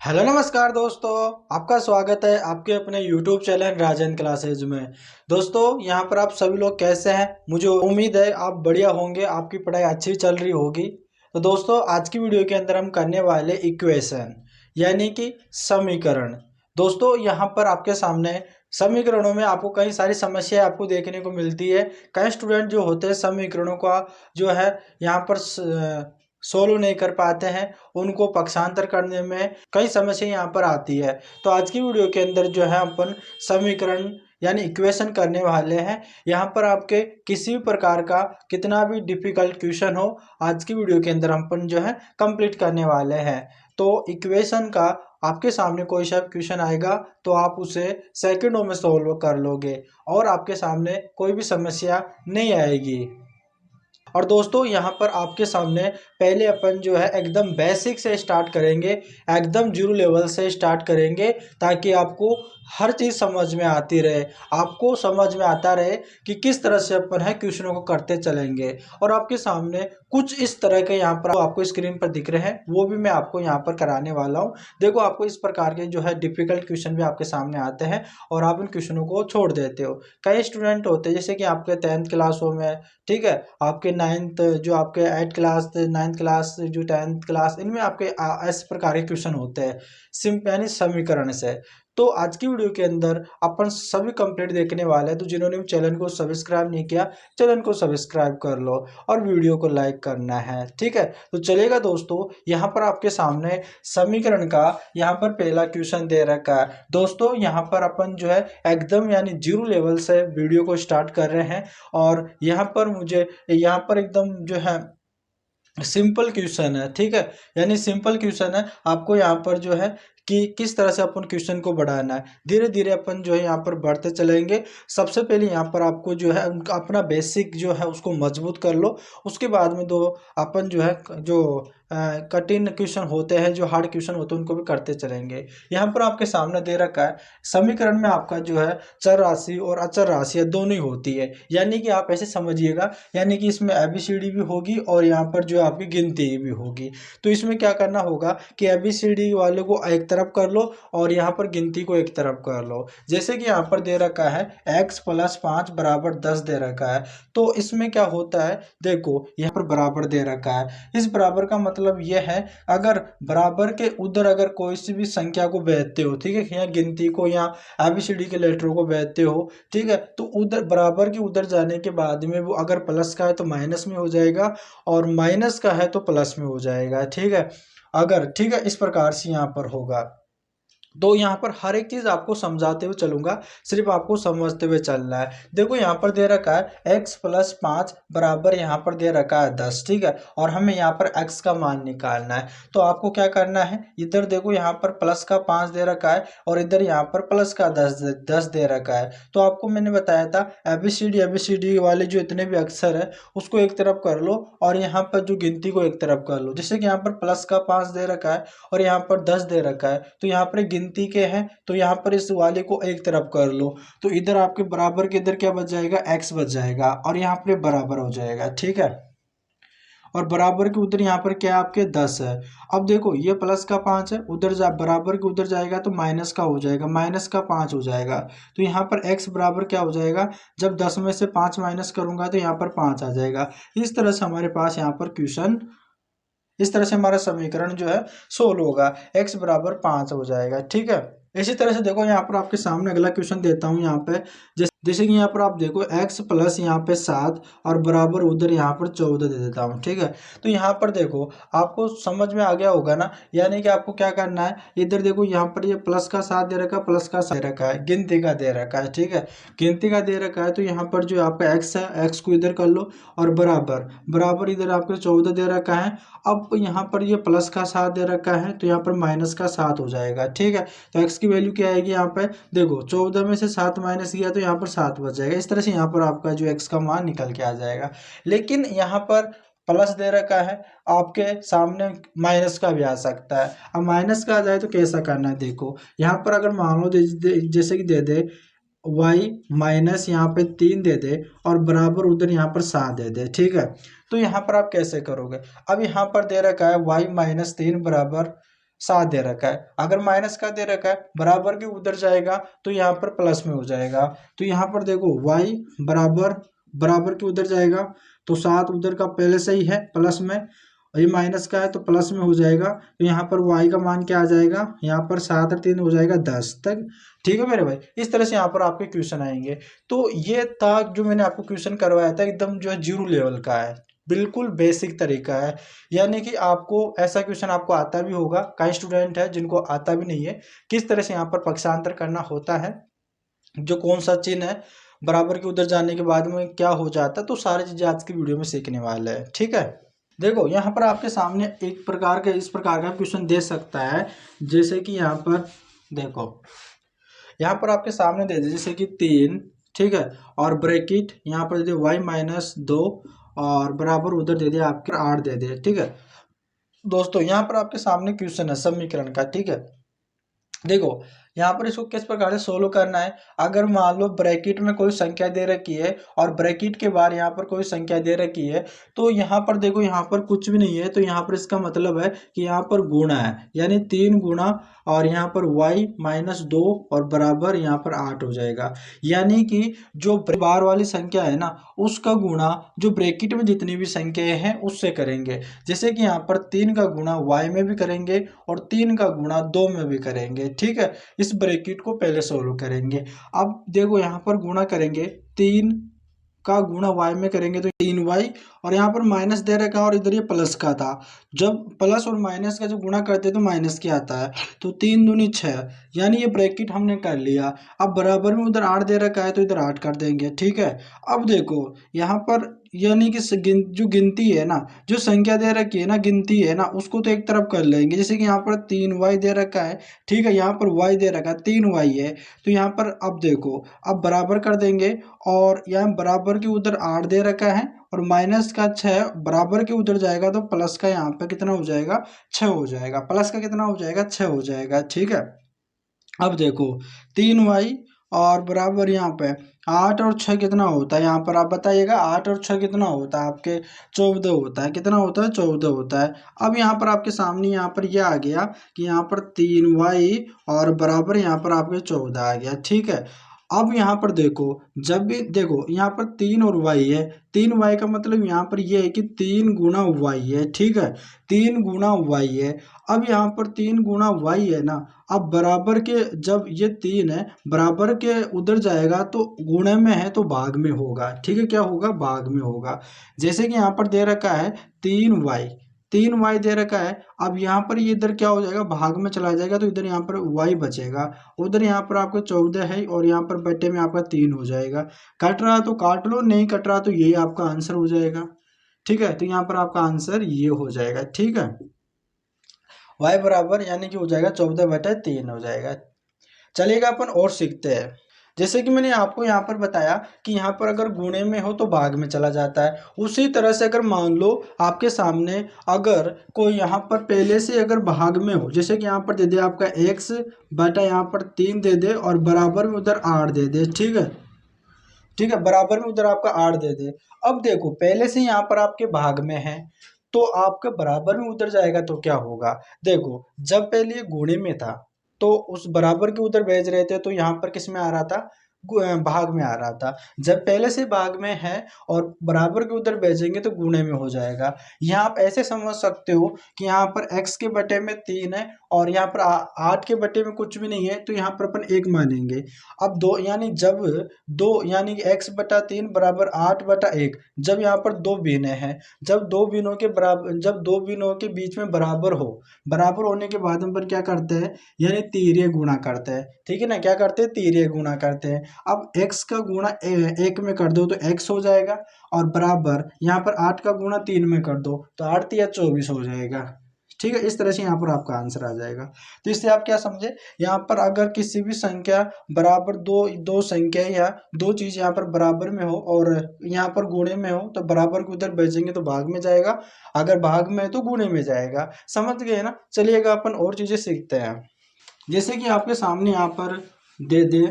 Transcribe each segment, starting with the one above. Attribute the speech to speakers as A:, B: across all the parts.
A: Hello नमस्कार दोस्तों। आपका स्वागत है आपके अपने YouTube चैनल राजन क्लासेज में। दोस्तों यहाँ पर आप सभी लोग कैसे हैं? मुझे उम्मीद है आप बढ़िया होंगे, आपकी पढ़ाई अच्छी चल रही होगी। तो दोस्तों आज की वीडियो के अंदर हम करने वाले इक्वेशन यानी कि समीकरण। दोस्तों यहाँ पर आपके सामने समीकरणों में आपको कई सारी समस्याएं आपको देखने को मिलती है। कई स्टूडेंट जो होते हैं समीकरणों का जो है यहाँ पर सोल्व नहीं कर पाते हैं, उनको पक्षांतर करने में कई समस्या यहाँ पर आती है। तो आज की वीडियो के अंदर जो है अपन समीकरण यानी इक्वेशन करने वाले हैं। यहाँ पर आपके किसी भी प्रकार का कितना भी डिफिकल्ट क्वेश्चन हो, आज की वीडियो के अंदर अपन जो है कंप्लीट करने वाले हैं। तो इक्वेशन का आपके सामने कोई सा क्वेश्चन आएगा तो आप उसे सेकंडों में सोल्व कर लोगे और आपके सामने कोई भी समस्या नहीं आएगी। और दोस्तों यहाँ पर आपके सामने पहले अपन जो है एकदम बेसिक से स्टार्ट करेंगे, एकदम जीरो लेवल से स्टार्ट करेंगे ताकि आपको हर चीज़ समझ में आती रहे, आपको समझ में आता रहे कि किस तरह से अपन है क्वेश्चनों को करते चलेंगे। और आपके सामने कुछ इस तरह के यहाँ पर आपको स्क्रीन पर दिख रहे हैं, वो भी मैं आपको यहाँ पर कराने वाला हूँ। देखो आपको इस प्रकार के जो है डिफिकल्ट क्वेश्चन भी आपके सामने आते हैं और आप इन क्वेश्चनों को छोड़ देते हो। कई स्टूडेंट होते हैं जैसे कि आपके 10th क्लासों में, ठीक है, आपके 9th जो आपके 8th क्लास 9th क्लास जो 10th क्लास, इनमें आपके इस प्रकार के क्वेश्चन होते हैं यानी समीकरण से। तो आज की वीडियो के अंदर अपन सभी कंप्लीट देखने वाले हैं। तो जिन्होंने भी चैनल को सब्सक्राइब नहीं किया, चैनल को सब्सक्राइब कर लो और वीडियो को लाइक करना है, ठीक है। तो चलेगा दोस्तों, यहाँ पर आपके सामने समीकरण का यहाँ पर पहला क्वेश्चन दे रखा है। दोस्तों यहाँ पर अपन जो है एकदम यानी जीरो लेवल से वीडियो को स्टार्ट कर रहे हैं और यहाँ पर मुझे यहाँ पर एकदम जो है सिंपल क्वेश्चन है, ठीक है, यानी सिंपल क्वेश्चन है। आपको यहाँ पर जो है कि किस तरह से अपन क्वेश्चन को बढ़ाना है, धीरे धीरे अपन जो है यहाँ पर बढ़ते चलेंगे। सबसे पहले यहाँ पर आपको जो है अपना बेसिक जो है उसको मजबूत कर लो। उसके बाद में दो अपन जो है जो कठिन क्वेश्चन होते हैं, जो हार्ड क्वेश्चन होते हैं, उनको भी करते चलेंगे। यहाँ पर आपके सामने दे रखा है समीकरण में आपका जो है चर राशि और अचर राशि दोनों ही होती है। यानी कि आप ऐसे समझिएगा, यानी कि इसमें ABCD भी होगी और यहाँ पर जो आपकी गिनती भी होगी। तो इसमें क्या करना होगा कि ABCD वाले को एक तरफ कर लो और यहाँ पर गिनती को एक तरफ कर लो। जैसे कि यहाँ पर दे रखा है x + 5 = 10 दे रखा है। तो इसमें क्या होता है, देखो यहाँ पर बराबर दे रखा है। इस बराबर का मतलब यह है, अगर बराबर के उधर अगर कोई सी भी संख्या को भेजते हो, ठीक है, या गिनती को या ABCD के लेटरों को भेजते हो, ठीक है, तो उधर बराबर के उधर जाने के बाद में वो अगर प्लस का है तो माइनस में हो जाएगा और माइनस का है तो प्लस में हो जाएगा, ठीक है। अगर, ठीक है, इस प्रकार से यहाँ पर होगा। तो यहाँ पर हर एक चीज आपको समझाते हुए चलूंगा, सिर्फ आपको समझते हुए चलना है। देखो यहाँ पर दे रखा है x + 5 बराबर यहाँ पर दे रखा है 10, ठीक है, और हमें यहाँ पर x का मान निकालना है। तो आपको क्या करना है, इधर देखो यहाँ पर प्लस का 5 दे रखा है और इधर यहाँ पर प्लस का 10 दे रखा है। तो आपको मैंने बताया था ABCD वाले जो इतने भी अक्षर है उसको एक तरफ कर लो और यहाँ पर जो गिनती को एक तरफ कर लो। जैसे कि यहाँ पर प्लस का 5 दे रखा है और यहाँ पर 10 दे रखा है, तो यहाँ पर गिनती के हैं तो यहाँ पर इस वाले को एक तरफ कर लो। तो इधर आपके बराबर के इधर क्या बच जाएगा, x बच जाएगा और यहाँ पर बराबर हो जाएगा, ठीक है। और बराबर के उधर यहाँ पर क्या आपके 10 है। अब देखो ये प्लस का 5 है, उधर जा बराबर के उधर जाएगा तो माइनस का हो जाएगा, माइनस का 5 हो जाएगा। तो यहाँ पर x बराबर क्या हो जाएगा, जब 10 में से 5 माइनस करूंगा तो यहाँ पर 5 आ जाएगा। इस तरह से हमारे पास यहाँ पर क्वेश्चन, इस तरह से हमारा समीकरण जो है सोल्व होगा, x बराबर 5 हो जाएगा, ठीक है। इसी तरह से देखो यहाँ पर आपके सामने अगला क्वेश्चन देता हूँ यहाँ पे, जैसे कि यहाँ पर आप देखो x + यहाँ पे 7 और बराबर उधर यहाँ पर 14 दे देता हूँ, ठीक है। तो यहाँ पर देखो आपको समझ में आ गया होगा ना, यानी कि आपको क्या करना है, इधर देखो यहाँ पर ये प्लस का 7 दे रखा है, प्लस का 7 दे रखा है, गिनती का दे रखा है, ठीक है, गिनती का दे रखा है। तो यहाँ पर जो आपका x है, x को इधर कर लो और बराबर बराबर इधर आपको 14 दे रखा है। अब यहाँ पर ये प्लस का 7 दे रखा है तो यहाँ पर माइनस का 7 हो जाएगा, ठीक है। तो x की वैल्यू क्या आएगी, यहाँ पे देखो 14 में से 7 माइनस किया तो यहाँ पर 7 बच जाएगा। इस तरह से यहाँ पर आपका जो x का मान निकल के आ जाएगा। लेकिन यहाँ पर प्लस दे रखा है, आपके सामने माइनस का भी आ सकता है। अब माइनस का आ जाए तो कैसा करना है, देखो यहाँ पर अगर मान लो जैसे कि दे दे y माइनस यहाँ पे 3 दे दे और बराबर उधर यहाँ पर 7 दे दे, ठीक है। तो यहाँ पर आप कैसे करोगे, अब यहाँ पर दे रखा है y - 3 बराबर 7 दे रखा है। अगर माइनस का दे रखा है बराबर के उधर जाएगा तो यहाँ पर प्लस में हो जाएगा। तो यहाँ पर देखो y बराबर बराबर के उधर जाएगा तो 7 उधर का पहले से ही है प्लस में, और ये माइनस का है तो प्लस में हो जाएगा। तो यहाँ पर y का मान क्या आ जाएगा, यहाँ पर 7 और 3 हो जाएगा 10 तक। ठीक है मेरे भाई, इस तरह से यहाँ पर आपके क्वेश्चन आएंगे। तो ये था जो मैंने आपको क्वेश्चन करवाया था, एकदम जो है 0 लेवल का है, बिल्कुल बेसिक तरीका है। यानी कि आपको ऐसा क्वेश्चन आपको आता भी होगा, कई स्टूडेंट है जिनको आता भी नहीं है, किस तरह से यहाँ पर पक्षांतर करना होता है, जो कौन सा चिन्ह है बराबर के उधर जाने के बाद में क्या हो जाता है। तो सारी चीजें आज की वीडियो में सीखने वाले हैं। ठीक है, देखो यहाँ पर आपके सामने एक प्रकार का इस प्रकार का क्वेश्चन दे सकता है, जैसे कि यहाँ पर देखो, यहाँ पर आपके सामने दे दे जैसे कि 3, ठीक है, और ब्रैकेट यहाँ पर दे दे y-2 और बराबर उधर दे दे आपके 8 दे दे। ठीक है दोस्तों, यहाँ पर आपके सामने क्वेश्चन है समीकरण का। ठीक है, देखो यहाँ पर इसको किस प्रकार से सोल्व करना है। अगर मान लो ब्रैकेट में कोई संख्या दे रखी है और ब्रैकेट के बाहर यहाँ पर कोई संख्या दे रखी है, तो यहाँ पर देखो यहाँ पर कुछ भी नहीं है, तो यहाँ पर इसका मतलब है कि यहाँ पर गुणा है, यानी 3 गुणा और यहाँ पर y-2 और बराबर यहाँ पर 8 हो जाएगा। यानी कि जो बाहर वाली संख्या है ना उसका गुणा जो ब्रैकेट में जितनी भी संख्याएं हैं उससे करेंगे। जैसे कि यहाँ पर 3 का गुणा y में भी करेंगे और 3 का गुणा 2 में भी करेंगे। ठीक है, इस ब्रैकेट को पहले सोल्व करेंगे। अब देखो यहाँ पर गुणा करेंगे, 3 का गुणा y में करेंगे तो 3y, और यहाँ पर माइनस दे रखा है और इधर ये प्लस का था। जब प्लस और माइनस का जो गुणा करते हैं तो माइनस क्या आता है, तो 3 दूनी 6, यानी ये ब्रैकेट हमने कर लिया। अब बराबर में उधर 8 दे रखा है तो इधर 8 कर देंगे। ठीक है, अब देखो यहाँ पर यानी कि जो गिनती है ना, जो संख्या दे रखी है ना, गिनती है ना, उसको तो एक तरफ कर लेंगे। जैसे कि यहाँ पर 3y दे रखा है, ठीक है, यहाँ पर y दे रखा है 3y है, तो यहाँ पर अब देखो अब बराबर कर देंगे, और यहाँ बराबर के उधर 8 दे रखा है और माइनस का 6 बराबर के उधर जाएगा तो प्लस का यहाँ पे कितना हो जाएगा, 6 हो जाएगा। प्लस का कितना हो जाएगा, 6 हो जाएगा। ठीक है, अब देखो 3y और बराबर यहाँ पे 8 और 6 कितना होता है, यहाँ पर आप बताइएगा 8 और 6 कितना होता है आपके, 14 होता है। कितना होता है, 14 होता है। अब यहाँ पर आपके सामने यहाँ पर यह आ गया कि यहाँ पर 3y और बराबर यहाँ पर आपके 14 आ गया। ठीक है, अब यहाँ पर देखो, जब भी देखो यहाँ पर 3 और y है, 3y का मतलब यहाँ पर यह है कि 3 गुणा y है। ठीक है, 3 गुणा y है। अब यहाँ पर 3 गुणा y है ना, अब बराबर के जब ये 3 है बराबर के उधर जाएगा तो गुणे में है तो भाग में होगा। ठीक है, क्या होगा, भाग में होगा। जैसे कि यहाँ पर दे रखा है 3y दे रखा है। अब यहाँ पर ये इधर क्या हो जाएगा, भाग में चला जाएगा तो इधर यहाँ पर y बचेगा, उधर यहाँ पर आपका 14 है और यहाँ पर बटे में आपका 3 हो जाएगा। कट रहा तो काट लो, नहीं कट रहा तो यही आपका आंसर हो जाएगा। ठीक है, तो यहाँ पर आपका आंसर ये हो जाएगा। ठीक है, y बराबर यानी कि हो जाएगा 14/3 हो जाएगा। चलिएगा अपन और सीखते हैं। जैसे कि मैंने आपको यहाँ पर बताया कि यहाँ पर अगर गुणे में हो तो भाग में चला जाता है, उसी तरह से अगर मान लो आपके सामने अगर कोई यहाँ पर पहले से अगर भाग में हो, जैसे कि यहाँ पर दे दे आपका x बटा यहाँ पर 3 दे दे और बराबर में उधर 8 दे दे। ठीक है, ठीक है, बराबर में उधर आपका 8 दे दे। अब देखो पहले से यहाँ पर आपके भाग में है तो आपका बराबर में उधर जाएगा तो क्या होगा, देखो जब पहले ये गुणे में था तो उस बराबर के उधर भेज रहे थे तो यहाँ पर किस में आ रहा था, भाग में आ रहा था। जब पहले से भाग में है और बराबर के उधर भेजेंगे तो गुणे में हो जाएगा। यहाँ आप ऐसे समझ सकते हो कि यहाँ पर x के बटे में 3 है और यहाँ पर 8 के बटे में कुछ भी नहीं है, तो यहाँ पर अपन 1 मानेंगे। अब दो यानी जब दो यानी कि x बटा 3 बराबर 8/1, जब यहाँ पर दो भिन्ने हैं, जब दो भिन्नों के बराबर, जब दो भिन्नों के बीच में बराबर हो, बराबर होने के बाद हम पर क्या करते हैं, यानी तीर्य गुणा करते हैं। ठीक है ना, क्या करते हैं, तीर्य गुणा करते हैं। अब x का गुणा 1 में कर दो तो x हो जाएगा, और बराबर यहाँ पर 8 का गुणा 3 में कर दो तो 8 तिया 24 हो जाएगा। ठीक है, इस तरह से यहाँ पर आपका आंसर आ जाएगा। तो इससे आप क्या समझे, यहाँ पर अगर किसी भी संख्या बराबर दो संख्या या दो चीज यहाँ पर बराबर में हो और यहाँ पर गुणे में हो तो बराबर को उधर भेजेंगे तो भाग में जाएगा, अगर भाग में है तो गुणे में जाएगा। समझ गए ना। चलिएगा अपन और चीजें सीखते हैं। जैसे कि आपके सामने यहाँ पर दे दे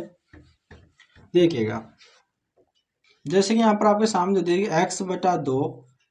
A: देखिएगा, जैसे कि यहाँ पर आपके सामने दे देगी x/2,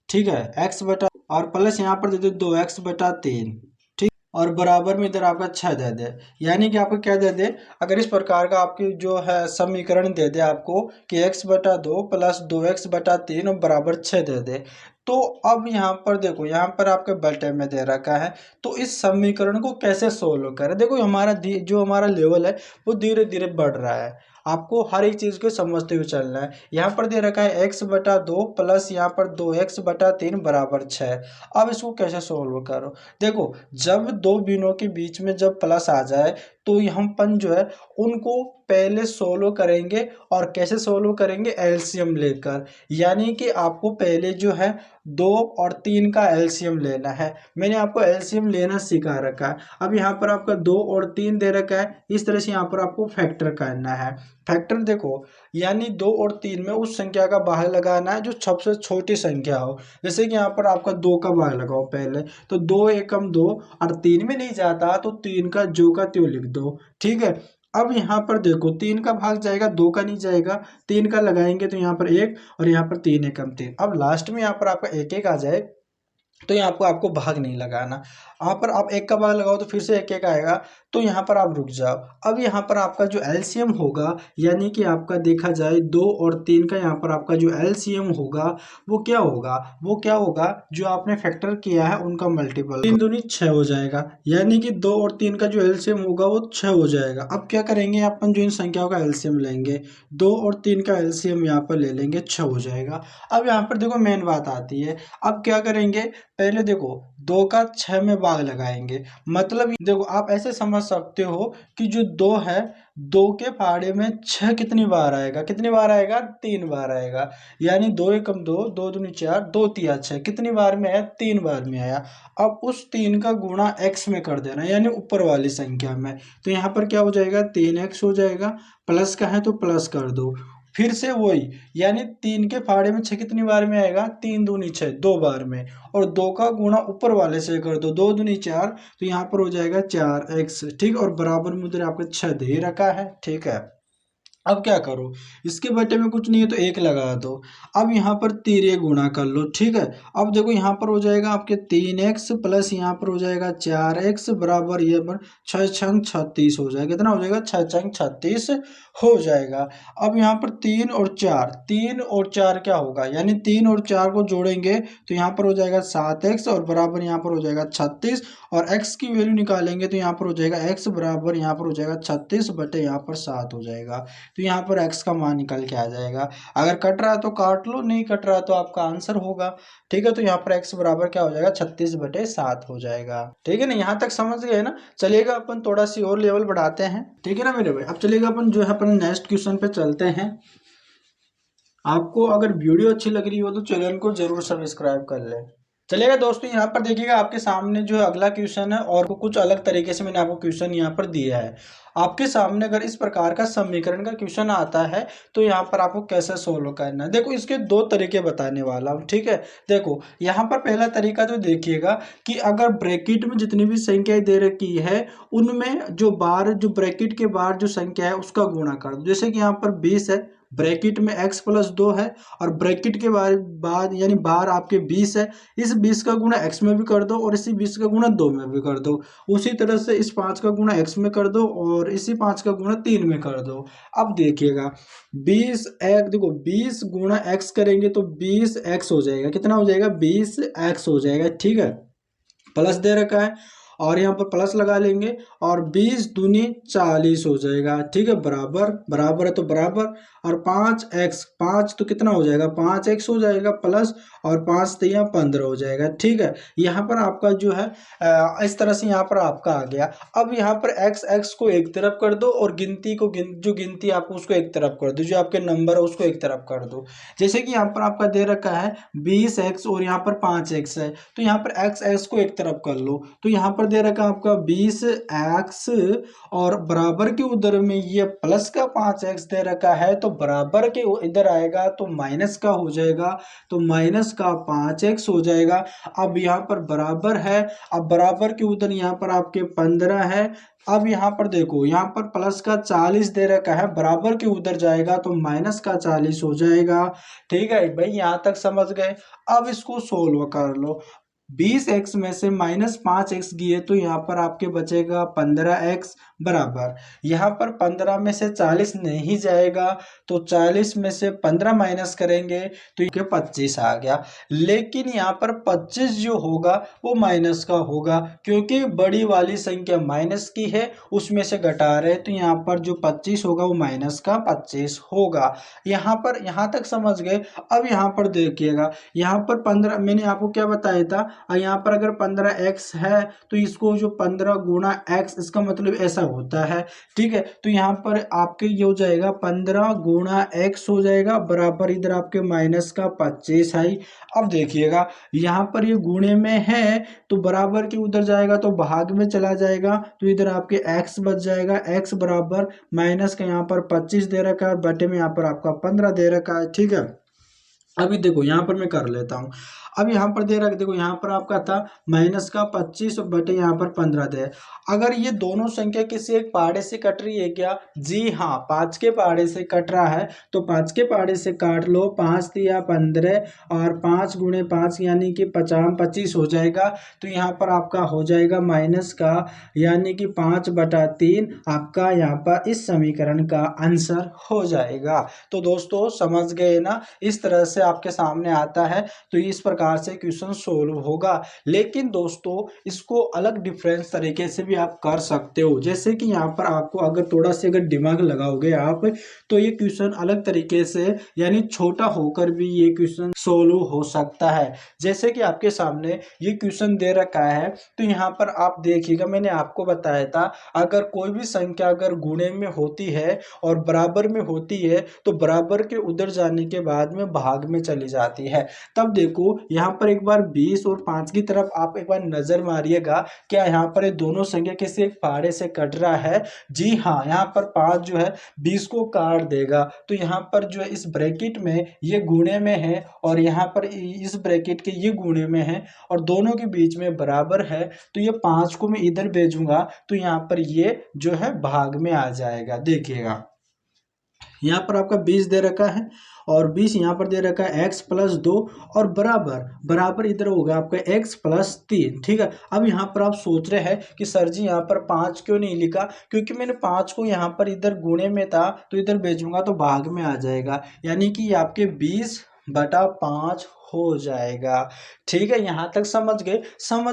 A: ठीक है, x बटा और प्लस यहाँ पर दे दे 2x/3। ठीक, और बराबर में इधर आपका 6 दे दे। यानी कि आपको क्या दे दे, अगर इस प्रकार का आपकी जो है समीकरण दे दे आपको कि x/2 प्लस 2x/3 और बराबर 6 दे दे, तो अब यहाँ पर देखो, यहाँ पर आपके बटे में दे रखा है, तो इस समीकरण को कैसे सोल्व करें। देखो हमारा जो हमारा लेवल है वो धीरे धीरे बढ़ रहा है, आपको हर एक चीज को समझते हुए चलना है। यहाँ पर दे रखा है x/2 प्लस यहाँ पर 2x/3 बराबर 6। अब इसको कैसे सोल्व करो। देखो जब दो बिनों के बीच में जब प्लस आ जाए तो हम पन जो है उनको पहले सोल्व करेंगे। और कैसे सोल्व करेंगे, एलसीएम लेकर। यानी कि आपको पहले जो है 2 और 3 का एलसीएम लेना है। मैंने आपको एलसीएम लेना सिखा रखा है। अब यहाँ पर आपका 2 और 3 दे रखा है, इस तरह से यहाँ पर आपको फैक्टर करना है। फैक्टर देखो, यानी 2 और 3 में उस संख्या का भाग लगाना है जो सबसे छोटी संख्या हो। जैसे कि यहाँ पर आपका 2 का भाग लगाओ पहले, तो 2 एकम 2, और 3 में नहीं जाता तो 3 का जो का त्यों लिख दो। ठीक है, अब यहाँ पर देखो 3 का भाग जाएगा, 2 का नहीं जाएगा, 3 का लगाएंगे तो यहाँ पर 1, और यहाँ पर 3 एकम 3। अब लास्ट में यहाँ पर आपका 1 आ जाए तो यहाँ पर आपको भाग नहीं लगाना। यहाँ पर आप 1 का भाग लगाओ तो फिर से 1 आएगा, तो यहाँ पर आप रुक जाओ। अब यहाँ पर आपका जो एलसीएम होगा, यानी कि आपका देखा जाए 2 और 3 का, यहाँ पर आपका जो एलसीएम होगा वो क्या होगा, जो आपने फैक्टर किया है उनका मल्टीपल, 3 दूनी 6 हो जाएगा। यानी कि 2 और 3 का जो एलसीएम होगा वो 6 हो जाएगा। अब क्या करेंगे, अपन जो इन संख्याओं का एलसीएम लेंगे, 2 और 3 का एलसीएम यहाँ पर ले लेंगे, 6 हो जाएगा। अब यहाँ पर देखो मेन बात आती है, अब क्या करेंगे, पहले देखो 2 का 6 में भाग लगाएंगे। मतलब देखो आप ऐसे समझ सकते हो कि जो 2 है, 2 के फाड़े में 6 कितनी बार आएगा, 3 बार आएगा। यानी 2 एकम 2, 2 दूनी 4, 2 तिया 6, कितनी बार में आया, 3 बार में आया। अब उस 3 का गुणा x में कर देना, यानी ऊपर वाली संख्या में। तो यहाँ पर क्या हो जाएगा, 3x हो जाएगा। प्लस का है तो प्लस कर दो, फिर से वही, यानी 3 के फाड़े में 6 कितनी बार में आएगा, 3 दूनी 6, 2 बार में। और 2 का गुणा ऊपर वाले से कर दो, 2 दूनी 4, तो यहाँ पर हो जाएगा 4x। ठीक, और बराबर में उधर आपका 6 दे रखा है। ठीक है, अब क्या करो, इसके बटे में कुछ नहीं है तो 1 लगा दो। अब यहाँ पर तिरे गुणा कर लो। ठीक है, अब देखो यहाँ पर हो जाएगा आपके 3x प्लस यहाँ पर हो जाएगा 4x बराबर ये पर 6 छंग 36 हो जाएगा। कितना हो जाएगा, 6 छंग 36 हो जाएगा। अब यहाँ पर 3 और 4, 3 और 4 क्या होगा, यानी 3 और 4 को जोड़ेंगे तो यहाँ पर हो जाएगा 7x, और बराबर यहाँ पर हो जाएगा 36। और x की वैल्यू निकालेंगे तो यहाँ पर हो जाएगा x बराबर यहाँ पर हो जाएगा 36 बटे यहाँ पर 7 हो जाएगा। तो यहाँ पर x का मान निकल के आ जाएगा। अगर कट रहा है तो काट लो, नहीं कट रहा तो आपका आंसर होगा। ठीक है, तो यहाँ पर x बराबर क्या हो जाएगा, 36 बटे 7 हो जाएगा। ठीक है ना, यहाँ तक समझ गए ना। चलिएगा अपन थोड़ा सी और लेवल बढ़ाते हैं। ठीक है ना मेरे भाई, अब चलिएगा अपन जो है अपन नेक्स्ट क्वेश्चन पे चलते हैं। आपको अगर वीडियो अच्छी लग रही हो तो चैनल को जरूर सब्सक्राइब कर ले। चलिएगा दोस्तों, यहाँ पर देखिएगा आपके सामने जो है अगला क्वेश्चन है, और कुछ अलग तरीके से मैंने आपको क्वेश्चन यहाँ पर दिया है। आपके सामने अगर इस प्रकार का समीकरण का क्वेश्चन आता है तो यहाँ पर आपको कैसे सोल्व करना है। देखो इसके दो तरीके बताने वाला हूँ। ठीक है, देखो यहाँ पर पहला तरीका तो देखिएगा कि अगर ब्रैकेट में जितनी भी संख्याएं दे रखी है उनमें जो बार, जो ब्रैकेट के बाहर जो संख्या है उसका गुणा कर दो। जैसे कि यहाँ पर 20 है, ब्रैकेट में x प्लस 2 है, और ब्रैकेट के बाद यानी बाहर आपके 20 है, इस 20 का गुणा x में भी कर दो और इसी 20 का गुणा 2 में भी कर दो। उसी तरह से इस 5 का गुणा x में कर दो और इसी 5 का गुणा 3 में कर दो। अब देखिएगा 20 x, देखो 20 गुणा x करेंगे तो 20x हो जाएगा। कितना हो जाएगा, 20x हो जाएगा। ठीक है, प्लस दे रखा है और यहाँ पर प्लस लगा लेंगे, और 20 दूनी 40 हो जाएगा। ठीक है, बराबर बराबर है तो बराबर, और 5x, 5 तो कितना हो जाएगा, 5x हो जाएगा प्लस, और 5 तिया 15 हो जाएगा। ठीक है, यहाँ पर आपका जो है इस तरह से यहाँ पर आपका आ गया। अब यहाँ पर x को एक तरफ कर दो और गिनती को जो गिनती आपको उसको एक तरफ कर दो, जो आपके नंबर है उसको एक तरफ कर दो। जैसे कि यहाँ पर आपका दे रखा है 20x और यहाँ पर 5x है, तो यहाँ पर x को एक तरफ कर लो। तो यहाँ पर दे रखा है आपका 20x, और बराबर के उधर में ये प्लस का 5x दे रखा है, तो बराबर के इधर आएगा तो माइनस का हो जाएगा, तो माइनस का 5x हो जाएगा। अब यहाँ पर बराबर है, अब बराबर के उधर यहाँ पर आपके 15 है। अब यहाँ पर देखो, यहाँ पर प्लस का 40 दे रखा है, बराबर के उधर जाएगा तो माइनस का 40 हो जाएगा। ठीक है भाई, यहाँ तक समझ गए। अब इसको सोल्व कर लो। 20x में से -5x गए तो यहाँ पर आपके बचेगा 15x बराबर, यहाँ पर 15 में से 40 नहीं जाएगा तो 40 में से 15 माइनस करेंगे तो ये 25 आ गया। लेकिन यहाँ पर 25 जो होगा वो माइनस का होगा, क्योंकि बड़ी वाली संख्या माइनस की है उसमें से घटा रहे, तो यहाँ पर जो 25 होगा वो माइनस का 25 होगा। यहाँ पर यहाँ तक समझ गए। अब यहाँ पर देखिएगा, यहाँ पर 15 मैंने आपको क्या बताया था, यहाँ पर अगर 15x है तो इसको जो 15 गुणा x, इसका मतलब ऐसा होता है, ठीक है। तो यहाँ पर आपके ये हो जाएगा 15 गुणा x हो जाएगा बराबर, इधर आपके माइनस का 25 है। अब देखिएगा यहाँ पर ये गुणे में है तो बराबर के उधर जाएगा तो भाग में चला जाएगा, तो इधर आपके x बच जाएगा, x बराबर माइनस का यहाँ पर 25 दे रखा है और बटे में यहाँ पर आपका 15 दे रखा है, ठीक है। अभी देखो यहाँ पर मैं कर लेता हूँ। अब यहाँ पर दे रखा, देखो यहाँ पर आपका था माइनस का 25 बटे यहाँ पर 15 दे। अगर ये दोनों संख्या किसी एक पहाड़े से कट रही है क्या? जी हाँ, 5 के पहाड़े से कट रहा है तो 5 के पहाड़े से काट लो, 5 या 15 और 5 गुणे 5 यानी कि 25 हो जाएगा। तो यहाँ पर आपका हो जाएगा माइनस का यानी कि 5/3 आपका यहाँ पर इस समीकरण का आंसर हो जाएगा। तो दोस्तों समझ गए ना, इस तरह से आपके सामने आता है तो इस प्रकार से क्वेश्चन सोल्व होगा। लेकिन दोस्तों इसको अलग डिफरेंस तरीके से भी आप कर सकते हो, जैसे कि यहाँ पर आपको अगर थोड़ा सा अगर दिमाग लगाओगे आप तो ये क्वेश्चन अलग तरीके से यानी छोटा होकर भी ये क्वेश्चन सोल्व हो सकता है। जैसे कि आपके सामने ये क्वेश्चन दे रखा है तो यहाँ पर आप देखिएगा, मैंने आपको बताया था अगर कोई भी संख्या अगर गुणे में होती है और बराबर में होती है तो बराबर के उधर जाने के बाद में भाग में चली जाती है। तब देखो यहाँ पर एक बार 20 और 5 की तरफ आप एक बार नजर मारिएगा, क्या यहाँ पर ये दोनों संख्या किसी एक पहाड़े से कट रहा है? जी हाँ, यहाँ पर 5 जो है 20 को काट देगा, तो यहाँ पर जो है इस ब्रैकेट में ये गुणे में है और यहाँ पर इस ब्रैकेट के ये गुणे में है और दोनों के बीच में बराबर है, तो ये 5 को मैं इधर भेजूंगा तो यहाँ पर ये जो है भाग में आ जाएगा। देखिएगा यहाँ पर आपका 20 दे रखा है और 20 यहाँ पर दे रखा है x+2 और बराबर बराबर इधर होगा आपका x+3, ठीक है। अब यहाँ पर आप सोच रहे हैं कि सर जी यहाँ पर 5 क्यों नहीं लिखा? क्योंकि मैंने 5 को यहाँ पर इधर गुणे में था तो इधर भेजूंगा तो भाग में आ जाएगा, यानी कि आपके 20/5 हो जाएगा, ठीक है। यहाँ तक समझ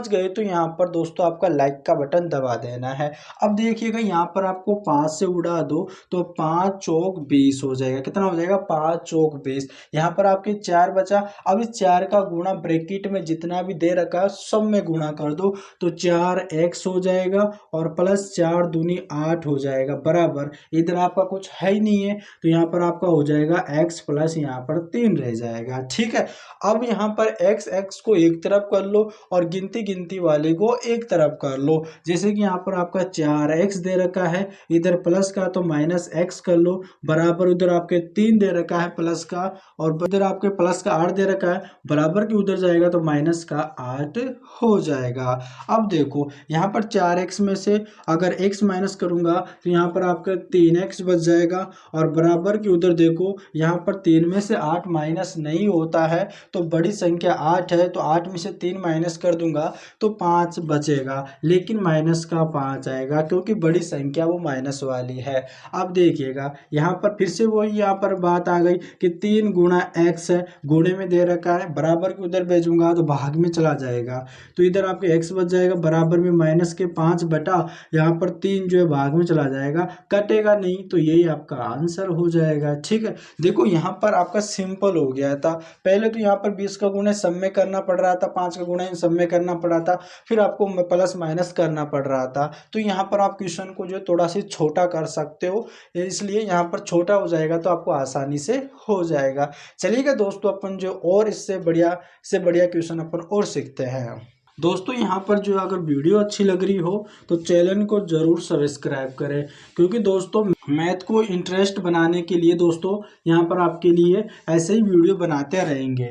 A: गए तो यहाँ पर दोस्तों आपका लाइक का बटन दबा देना है। अब देखिएगा यहाँ पर आपको 5 से उड़ा दो तो 5 चौक 20 हो जाएगा। कितना हो जाएगा? 5 चौक 20। यहाँ पर आपके 4 बचा। अब इस 4 का गुणा ब्रैकेट में जितना भी दे रखा है सब में गुणा कर दो तो 4x हो जाएगा और प्लस 4 दूनी 8 हो जाएगा बराबर, इधर आपका कुछ है ही नहीं है तो यहाँ पर आपका हो जाएगा x प्लस यहाँ पर 3 रह जाएगा, ठीक है। अब यहाँ पर x को एक तरफ कर लो और गिनती वाले को एक तरफ कर लो। जैसे कि यहाँ पर आपका 4x दे रखा है, इधर प्लस का तो माइनस x कर लो बराबर, उधर आपके 3 दे रखा है प्लस का और इधर आपके प्लस का 8 दे रखा है बराबर के उधर जाएगा तो माइनस का 8 हो जाएगा। अब देखो यहाँ पर 4x में से अगर x माइनस करूंगा तो यहाँ पर आपका 3x बच जाएगा और बराबर के उधर देखो यहाँ पर 3 में से 8 माइनस नहीं होता है तो बड़ी संख्या 8 है तो 8 में से 3 माइनस कर दूंगा तो 5 बचेगा, लेकिन माइनस का 5 आएगा क्योंकि बड़ी संख्या वो माइनस वाली है। अब देखिएगा यहाँ पर फिर से वही यहाँ पर बात आ गई कि 3 गुणा x है, गुणे में दे रखा है बराबर के उधर भेजूंगा तो भाग में चला जाएगा तो इधर आपके x बच जाएगा बराबर में माइनस के 5 बटा यहाँ पर 3 जो है भाग में चला जाएगा, कटेगा नहीं तो यही आपका आंसर हो जाएगा, ठीक है। देखो यहाँ पर आपका सिंपल हो गया था, पहले तो यहाँ पर 20 का गुणा सब में करना पड़ रहा था, 5 का गुणा इन सब में करना पड़ा था, फिर आपको प्लस माइनस करना पड़ रहा था। तो यहाँ पर आप क्वेश्चन को जो थोड़ा सी छोटा कर सकते हो, इसलिए यहाँ पर छोटा हो जाएगा तो आपको आसानी से हो जाएगा। चलिएगा दोस्तों अपन जो और इससे बढ़िया क्वेश्चन अपन और सीखते हैं। दोस्तों यहाँ पर जो अगर वीडियो अच्छी लग रही हो तो चैनल को ज़रूर सब्सक्राइब करें, क्योंकि दोस्तों मैथ को इंटरेस्ट बनाने के लिए दोस्तों यहाँ पर आपके लिए ऐसे ही वीडियो बनाते रहेंगे।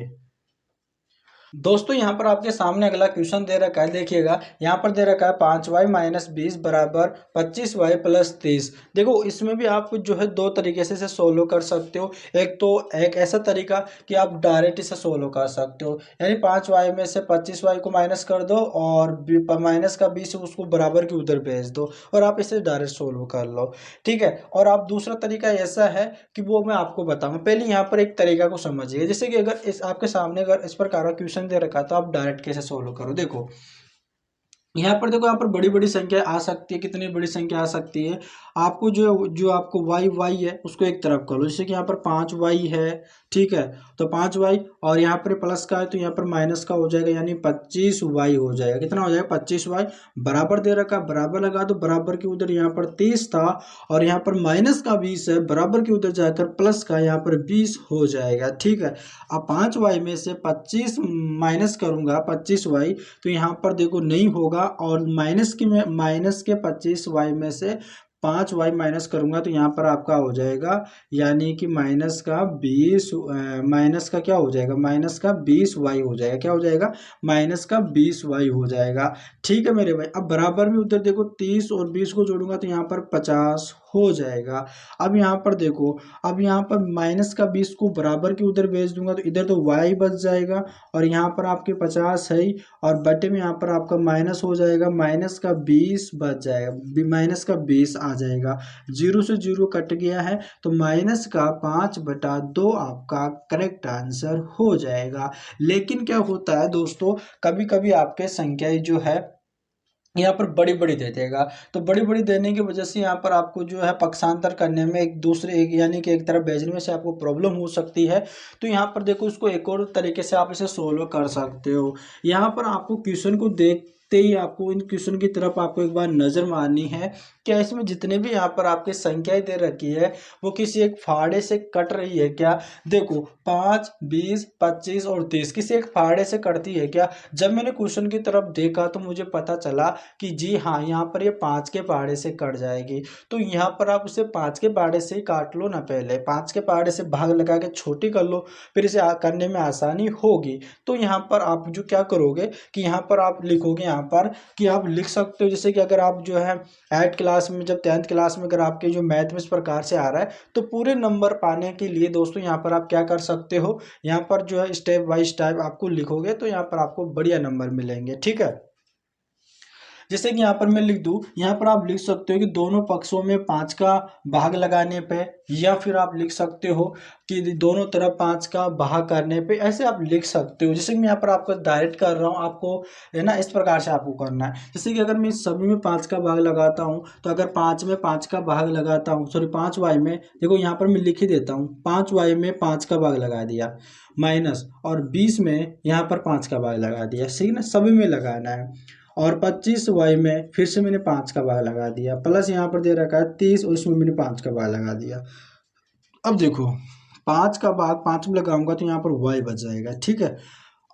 A: दोस्तों यहाँ पर आपके सामने अगला क्वेश्चन दे रखा है, देखिएगा यहाँ पर दे रखा है 5y - 20 बराबर 25y+30। देखो इसमें भी आप जो है दो तरीके से इसे सोल्व कर सकते हो। एक तो एक ऐसा तरीका कि आप डायरेक्ट इसे सोल्व कर सकते हो, यानी 5y में से 25y को माइनस कर दो और माइनस का 20 उसको बराबर की उधर भेज दो और आप इसे डायरेक्ट सोल्व कर लो, ठीक है। और आप दूसरा तरीका ऐसा है कि वो मैं आपको बताऊंगा। पहले यहाँ पर एक तरीका को समझिए, जैसे कि अगर इस आपके सामने अगर इस प्रकार का क्वेश्चन दे रखा है तो आप डायरेक्ट कैसे सोल्व करो। देखो यहाँ पर देखो, यहाँ पर बड़ी बड़ी संख्या आ सकती है। कितनी बड़ी संख्या आ सकती है, आपको जो जो आपको y है उसको एक तरफ कर लो। जैसे कि यहाँ पर 5y है, ठीक है, तो 5y और यहाँ पर प्लस का है तो यहाँ पर माइनस का हो जाएगा, यानी 25y हो जाएगा। कितना हो जाएगा 25y, बराबर दे रखा, बराबर लगा दो, बराबर के उधर यहाँ पर 30 था और यहाँ पर माइनस का 20 है, बराबर के उधर जाकर प्लस का यहाँ पर 20 हो जाएगा, ठीक है। अब 5y में से 25 माइनस करूंगा 25y, तो यहाँ पर देखो नहीं होगा, और माइनस के 25y में से 5y माइनस करूंगा तो यहाँ पर आपका हो जाएगा, यानी कि माइनस का क्या हो जाएगा, माइनस का 20y हो जाएगा। क्या हो जाएगा, माइनस का 20y हो जाएगा, ठीक है मेरे भाई। अब बराबर में उधर देखो 30 और 20 को जोड़ूंगा तो यहाँ पर 50 हो जाएगा। अब यहाँ पर देखो, अब यहाँ पर माइनस का 20 को बराबर के उधर भेज दूंगा तो इधर तो y बच जाएगा और यहाँ पर आपके 50 है ही, और बटे में यहाँ पर आपका माइनस हो जाएगा, माइनस का 20 बच जाएगा, माइनस का 20 आ जाएगा। जीरो से जीरो कट गया है तो माइनस का 5/2 आपका करेक्ट आंसर हो जाएगा। लेकिन क्या होता है दोस्तों, कभी कभी आपके संख्याएं जो है यहाँ पर बड़ी बड़ी दे देगा, तो बड़ी बड़ी देने की वजह से यहाँ पर आपको जो है पक्षांतर करने में एक दूसरे एक यानी कि एक तरफ भेजने में से आपको प्रॉब्लम हो सकती है। तो यहाँ पर देखो, उसको एक और तरीके से आप इसे सोल्व कर सकते हो। यहाँ पर आपको क्वेश्चन को देखते ही आपको इन क्वेश्चन की तरफ आपको एक बार नजर मारनी है। क्या इसमें जितने भी यहाँ पर आपकी संख्याएं दे रखी है वो किसी एक फाड़े से कट रही है क्या? देखो 5, 20, 25 और 30 किसी एक फाड़े से कटती है क्या? जब मैंने क्वेश्चन की तरफ देखा तो मुझे पता चला कि जी हाँ, यहाँ पर ये 5 के पहाड़े से कट जाएगी। तो यहाँ पर आप उसे 5 के पहाड़े से ही काट लो ना, पहले 5 के पहाड़े से भाग लगा के छोटी कर लो, फिर इसे करने में आसानी होगी। तो यहाँ पर आप जो क्या करोगे कि यहाँ पर आप लिखोगे, यहाँ पर कि आप लिख सकते हो, जैसे कि अगर आप जो है 8 क्लास में जब 10th क्लास में अगर आपके जो मैथ में इस प्रकार से आ रहा है तो पूरे नंबर पाने के लिए दोस्तों यहाँ पर आप क्या कर सकते हो, यहाँ पर जो है स्टेप बाय स्टेप आपको लिखोगे तो यहाँ पर आपको बढ़िया नंबर मिलेंगे, ठीक है। जैसे कि यहाँ पर मैं लिख दूं, यहाँ पर आप लिख सकते हो कि दोनों पक्षों में 5 का भाग लगाने पे, या फिर आप लिख सकते हो कि दोनों तरफ 5 का भाग करने पे, ऐसे आप लिख सकते हो। जैसे कि मैं यहाँ पर आपको डायरेक्ट कर रहा हूँ, आपको है ना इस प्रकार से आपको करना है। जैसे कि अगर मैं सभी में 5 का भाग लगाता हूँ तो अगर 5 में 5 का भाग लगाता हूँ, सॉरी 5y में, देखो यहाँ पर मैं लिख ही देता हूँ, 5y में 5 का भाग लगा दिया माइनस, और 20 में यहाँ पर 5 का भाग लगा दिया, ठीक है ना, सभी में लगाना है। और 25y में फिर से मैंने 5 का भाग लगा दिया, प्लस यहाँ पर दे रखा है 30 और इसमें मैंने 5 का भाग लगा दिया। अब देखो 5 का भाग 5 में लगाऊंगा तो यहाँ पर y बच जाएगा, ठीक है।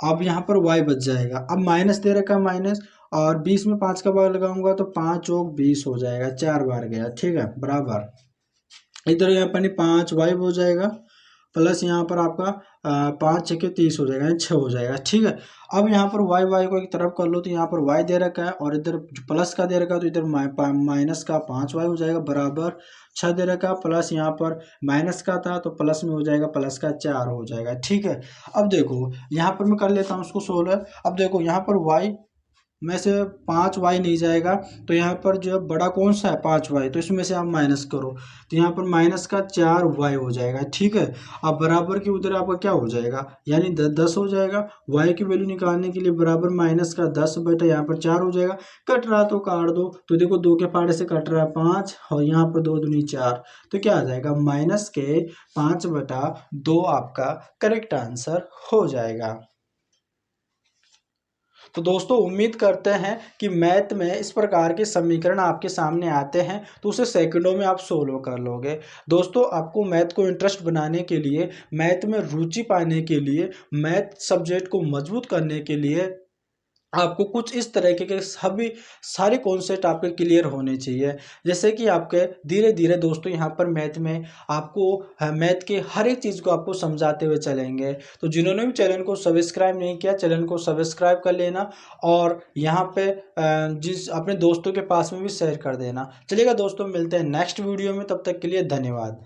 A: अब यहाँ पर y बच जाएगा, अब माइनस दे रखा है माइनस, और 20 में 5 का भाग लगाऊंगा तो 5 और 20 हो जाएगा, 4 बार गया, ठीक है, बराबर। इधर यहाँ पर 5y हो जाएगा, प्लस यहाँ पर आपका 5 छके 30 हो जाएगा, 6 हो जाएगा, ठीक है। अब यहाँ पर y को एक तरफ कर लो तो यहाँ पर y दे रखा है और इधर प्लस का दे रखा है तो इधर माइनस का 5y हो जाएगा, बराबर 6 दे रखा है, प्लस यहाँ पर माइनस का था तो प्लस में हो जाएगा, प्लस का 4 हो जाएगा, ठीक है। अब देखो यहाँ पर मैं कर लेता हूँ उसको सोल्व। अब देखो यहाँ पर y में से 5y नहीं जाएगा तो यहाँ पर जो है बड़ा कौन सा है 5y, तो इसमें से आप माइनस करो तो यहाँ पर माइनस का 4y हो जाएगा, ठीक है। अब बराबर के उधर आपका क्या हो जाएगा, यानी 10 हो जाएगा। y की वैल्यू निकालने के लिए बराबर माइनस का 10 बटा यहाँ पर 4 हो जाएगा। कट रहा तो काट दो, तो देखो 2 के फाड़े से कट रहा है 5 और यहाँ पर 2 दूनी 4, तो क्या आ जाएगा माइनस के 5/2 आपका करेक्ट आंसर हो जाएगा। तो दोस्तों उम्मीद करते हैं कि मैथ में इस प्रकार के समीकरण आपके सामने आते हैं तो उसे सेकंडों में आप सोल्व कर लोगे। दोस्तों आपको मैथ को इंटरेस्ट बनाने के लिए, मैथ में रुचि पाने के लिए, मैथ सब्जेक्ट को मजबूत करने के लिए आपको कुछ इस तरीके के सभी सारे कॉन्सेप्ट आपके क्लियर होने चाहिए। जैसे कि आपके धीरे धीरे दोस्तों यहाँ पर मैथ में आपको मैथ के हर एक चीज़ को आपको समझाते हुए चलेंगे। तो जिन्होंने भी चैनल को सब्सक्राइब नहीं किया, चैनल को सब्सक्राइब कर लेना और यहाँ पे जिस अपने दोस्तों के पास में भी शेयर कर देना। चलिएगा दोस्तों, मिलते हैं नेक्स्ट वीडियो में, तब तक के लिए धन्यवाद।